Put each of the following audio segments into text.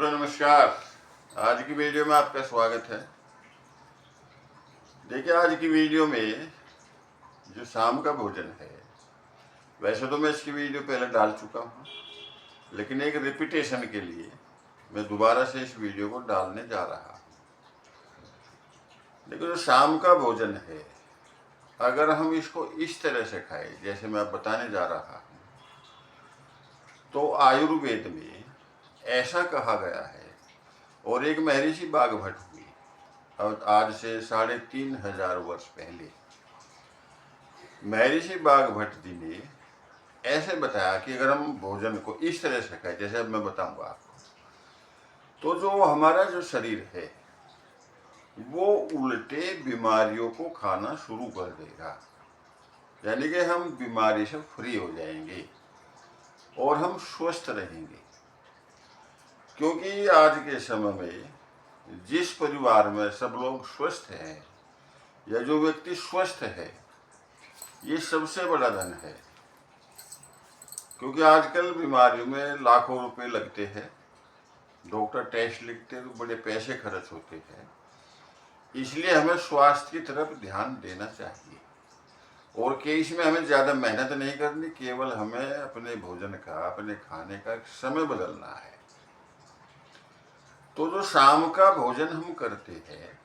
मित्रों नमस्कार। आज की वीडियो में आपका स्वागत है। देखिए, आज की वीडियो में जो शाम का भोजन है, वैसे तो मैं इसकी वीडियो पहले डाल चुका हूँ, लेकिन एक रिपीटेशन के लिए मैं दोबारा से इस वीडियो को डालने जा रहा हूँ। देखो, जो शाम का भोजन है, अगर हम इसको इस तरह से खाएं जैसे मैं बताने जा रहा हूँ, तो आयुर्वेद में ऐसा कहा गया है। और एक महर्षि बाघभट्ट हुई, और आज से 3500 वर्ष पहले महर्षि बाघभट्ट जी ने ऐसे बताया कि अगर हम भोजन को इस तरह से खाएं जैसे अब मैं बताऊंगा आपको, तो जो हमारा जो शरीर है वो उल्टे बीमारियों को खाना शुरू कर देगा। यानी कि हम बीमारी से फ्री हो जाएंगे और हम स्वस्थ रहेंगे। क्योंकि आज के समय में जिस परिवार में सब लोग स्वस्थ हैं या जो व्यक्ति स्वस्थ है, ये सबसे बड़ा धन है। क्योंकि आजकल बीमारियों में लाखों रुपए लगते हैं, डॉक्टर टेस्ट लिखते हैं तो बड़े पैसे खर्च होते हैं। इसलिए हमें स्वास्थ्य की तरफ ध्यान देना चाहिए और कि इसमें हमें ज़्यादा मेहनत नहीं करनी, केवल हमें अपने भोजन का, अपने खाने का समय बदलना है। तो जो शाम का भोजन हम करते हैं,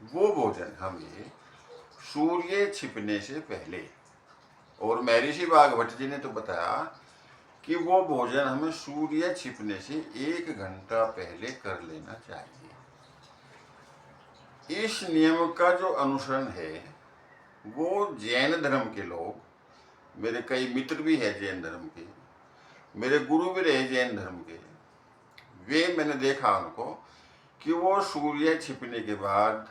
वो भोजन हमें सूर्य छिपने से पहले, और महर्षि बाघभट्ट जी ने तो बताया कि वो भोजन हमें सूर्य छिपने से 1 घंटा पहले कर लेना चाहिए। इस नियम का जो अनुसरण है वो जैन धर्म के लोग, मेरे कई मित्र भी हैं जैन धर्म के, मेरे गुरु भी रहे जैन धर्म के, वे मैंने देखा उनको कि वो सूर्य छिपने के बाद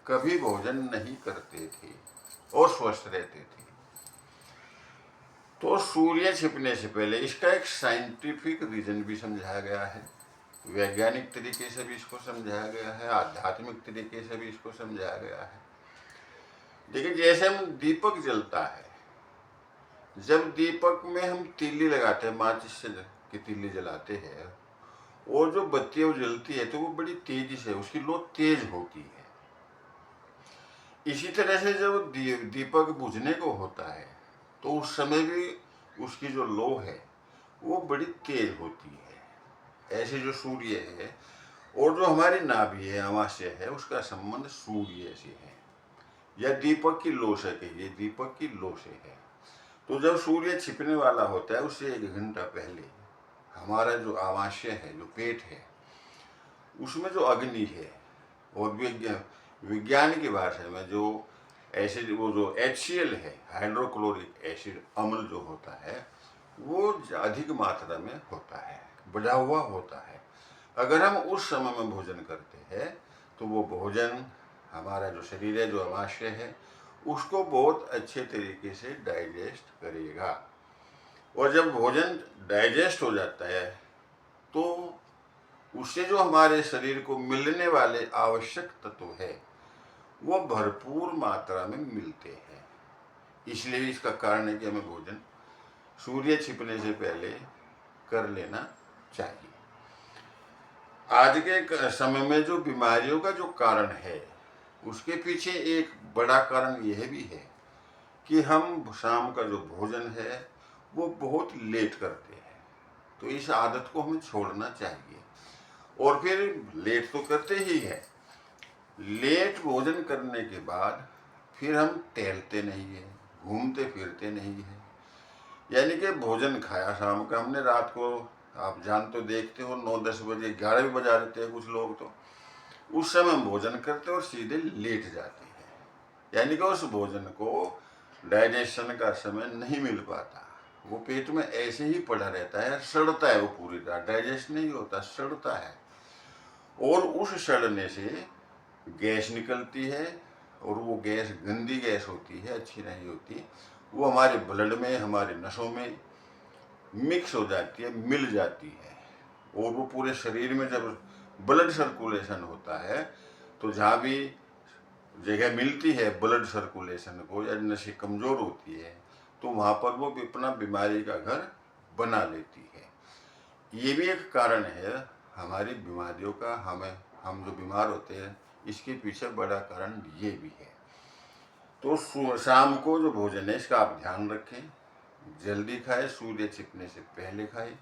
कभी भोजन नहीं करते थे और स्वस्थ रहते थे। तो सूर्य छिपने से पहले इसका एक साइंटिफिक रीजन भी समझाया गया है, वैज्ञानिक तरीके से भी इसको समझाया गया है, आध्यात्मिक तरीके से भी इसको समझाया गया है। देखिए, जैसे हम दीपक जलता है, जब दीपक में हम तीली लगाते हैं, माचिस से की तीली जलाते हैं, और जो बत्ती वो जलती है तो वो बड़ी तेजी से, उसकी लो तेज होती है। इसी तरह से जब दीपक बुझने को होता है तो उस समय भी उसकी जो लो है वो बड़ी तेज होती है। ऐसे जो सूर्य है और जो हमारी नाभि है, अमावस्या है, उसका संबंध सूर्य से है, या दीपक की लो से कहिए, दीपक की लो से है। तो जब सूर्य छिपने वाला होता है उससे 1 घंटा पहले हमारा जो अमावस्या है, जो पेट है, उसमें जो अग्नि है, और विज्ञान की भाषा में जो एसिड, वो जो HCl है, हाइड्रोक्लोरिक एसिड अम्ल जो होता है, वो अधिक मात्रा में होता है, बढ़ा हुआ होता है। अगर हम उस समय में भोजन करते हैं तो वो भोजन हमारा जो शरीर है, जो अमाशय है, उसको बहुत अच्छे तरीके से डाइजेस्ट करेगा। और जब भोजन डाइजेस्ट हो जाता है तो उससे जो हमारे शरीर को मिलने वाले आवश्यक तत्व है वो भरपूर मात्रा में मिलते हैं। इसलिए इसका कारण है कि हमें भोजन सूर्य छिपने से पहले कर लेना चाहिए। आज के समय में जो बीमारियों का जो कारण है, उसके पीछे एक बड़ा कारण यह भी है कि हम शाम का जो भोजन है वो बहुत लेट करते हैं। तो इस आदत को हमें छोड़ना चाहिए। और फिर लेट तो करते ही है, लेट भोजन करने के बाद फिर हम टहलते नहीं है, घूमते फिरते नहीं है। यानी कि भोजन खाया शाम का हमने, रात को आप जान तो देखते हो 9-10 बजे, 11 भी बजा देते हैं कुछ लोग, तो उस समय हम भोजन करते और सीधे लेट जाते हैं। यानी कि उस भोजन को डाइजेशन का समय नहीं मिल पाता, वो पेट में ऐसे ही पड़ा रहता है, सड़ता है, वो पूरी रात डाइजेस्ट नहीं होता, सड़ता है। और उस सड़ने से गैस निकलती है, और वो गैस गंदी गैस होती है, अच्छी नहीं होती। वो हमारे ब्लड में, हमारे नसों में मिक्स हो जाती है, मिल जाती है। और वो पूरे शरीर में जब ब्लड सर्कुलेशन होता है तो जहाँ भी जगह मिलती है ब्लड सर्कुलेशन को, या नसें कमज़ोर होती है, तो वहाँ पर वो अपना बीमारी का घर बना लेती है। ये भी एक कारण है हमारी बीमारियों का हम जो बीमार होते हैं इसके पीछे बड़ा कारण ये भी है। तो शाम को जो भोजन है इसका आप ध्यान रखें, जल्दी खाएं, सूर्य छिपने से पहले खाएं।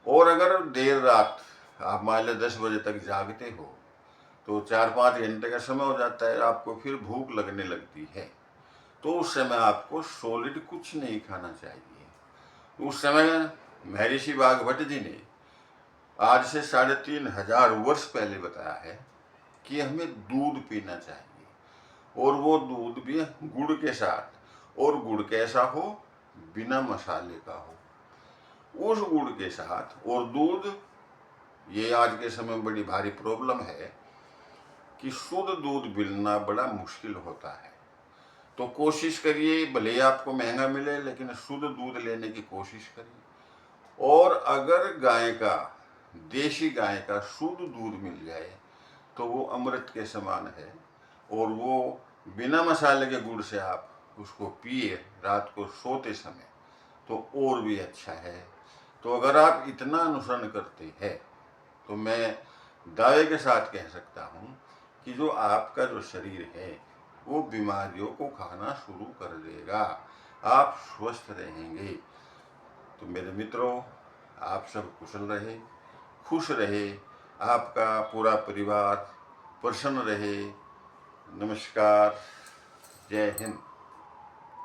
और अगर देर रात आप मान लो 10 बजे तक जागते हो तो 4-5 घंटे का समय हो जाता है, आपको फिर भूख लगने लगती है, तो उस समय आपको सॉलिड कुछ नहीं खाना चाहिए। उस समय महर्षि वाघभट्ट जी ने आज से 3500 वर्ष पहले बताया है कि हमें दूध पीना चाहिए, और वो दूध भी गुड़ के साथ, और गुड़ कैसा हो, बिना मसाले का हो। उस गुड़ के साथ और दूध, ये आज के समय में बड़ी भारी प्रॉब्लम है कि शुद्ध दूध मिलना बड़ा मुश्किल होता है। तो कोशिश करिए, भले ही आपको महंगा मिले, लेकिन शुद्ध दूध लेने की कोशिश करिए। और अगर गाय का, देशी गाय का शुद्ध दूध मिल जाए तो वो अमृत के समान है, और वो बिना मसाले के गुड़ से आप उसको पिए रात को सोते समय, तो और भी अच्छा है। तो अगर आप इतना अनुसरण करते हैं तो मैं दावे के साथ कह सकता हूँ कि जो आपका जो शरीर है वो बीमारियों को खाना शुरू कर देगा, आप स्वस्थ रहेंगे। तो मेरे मित्रों, आप सब कुशल रहे, खुश रहे, आपका पूरा परिवार प्रसन्न रहे। नमस्कार, जय हिंद।